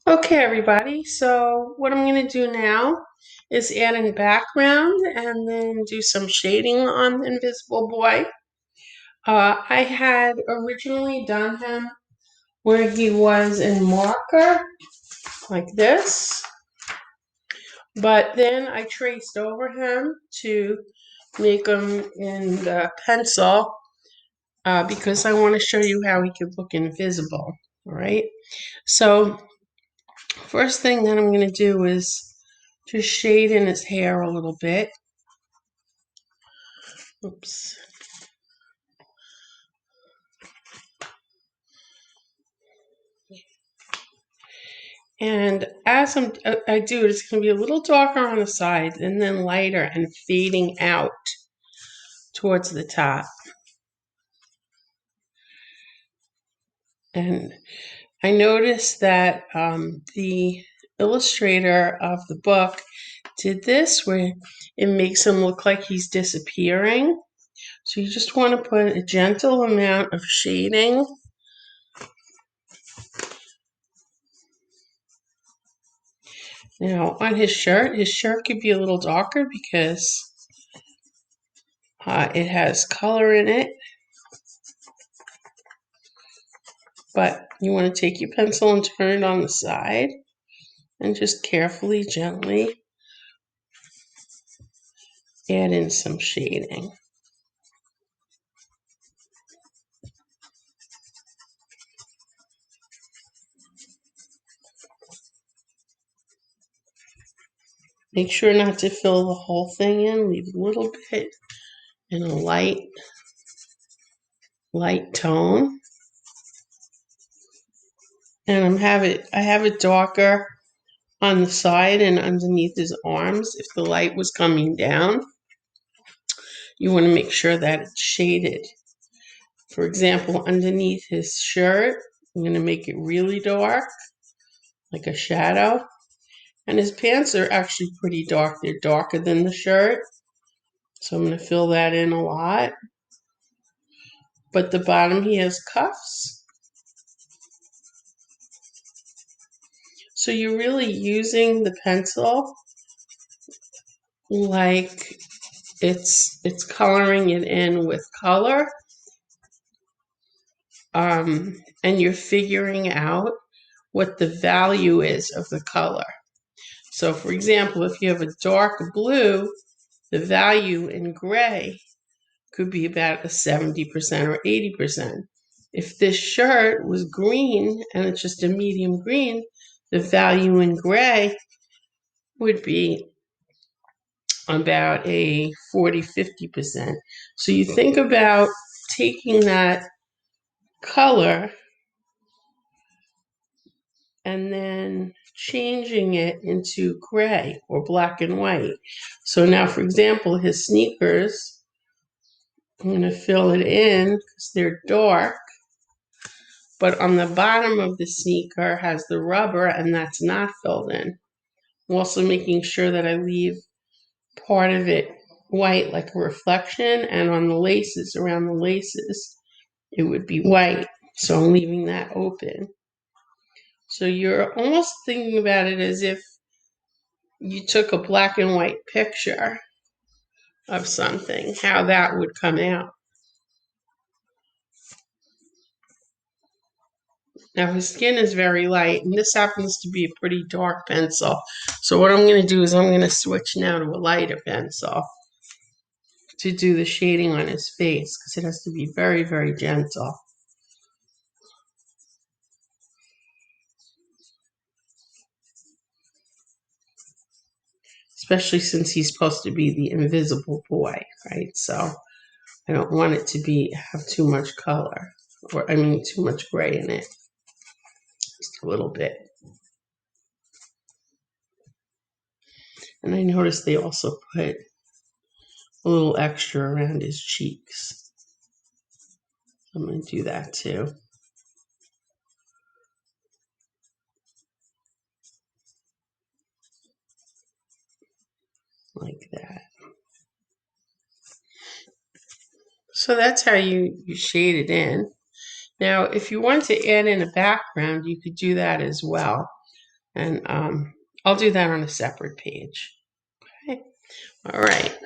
Okay, everybody, so what I'm going to do now is add in background and then do some shading on the Invisible Boy. I had originally done him where he was in marker, like this, but then I traced over him to make him in the pencil because I want to show you how he could look invisible, all right? So first thing that I'm going to do is just shade in his hair a little bit. Oops. And as I do it, it's going to be a little darker on the sides and then lighter and fading out towards the top. And I noticed that the illustrator of the book did this where it makes him look like he's disappearing. So you just want to put a gentle amount of shading. Now on his shirt could be a little darker because it has color in it. But you want to take your pencil and turn it on the side and just carefully, gently add in some shading. Make sure not to fill the whole thing in. Leave a little bit in a light tone. And I have it darker on the side and underneath his arms. If the light was coming down, you want to make sure that it's shaded. For example, underneath his shirt, I'm going to make it really dark, like a shadow. And his pants are actually pretty dark. They're darker than the shirt. So I'm going to fill that in a lot. But the bottom, he has cuffs. So you're really using the pencil like it's coloring it in with color. And you're figuring out what the value is of the color. So for example, if you have a dark blue, the value in gray could be about a 70% or 80%. If this shirt was green and it's just a medium green, the value in gray would be about a 40-50%. So you think about taking that color and then changing it into gray or black and white. So now, for example, his sneakers, I'm going to fill it in because they're dark. But on the bottom of the sneaker has the rubber, and that's not filled in. I'm also making sure that I leave part of it white, like a reflection, and on the laces, around the laces, it would be white. So I'm leaving that open. So you're almost thinking about it as if you took a black and white picture of something, how that would come out. Now his skin is very light, and this happens to be a pretty dark pencil. So what I'm going to do is I'm going to switch now to a lighter pencil to do the shading on his face because it has to be very, very gentle. Especially since he's supposed to be the invisible boy, right? So I don't want it to have too much color, or too much gray in it. Just a little bit. And I noticed they also put a little extra around his cheeks. I'm going to do that too. Like that. So that's how you shade it in. Now, if you want to add in a background, you could do that as well. And I'll do that on a separate page. Okay. All right.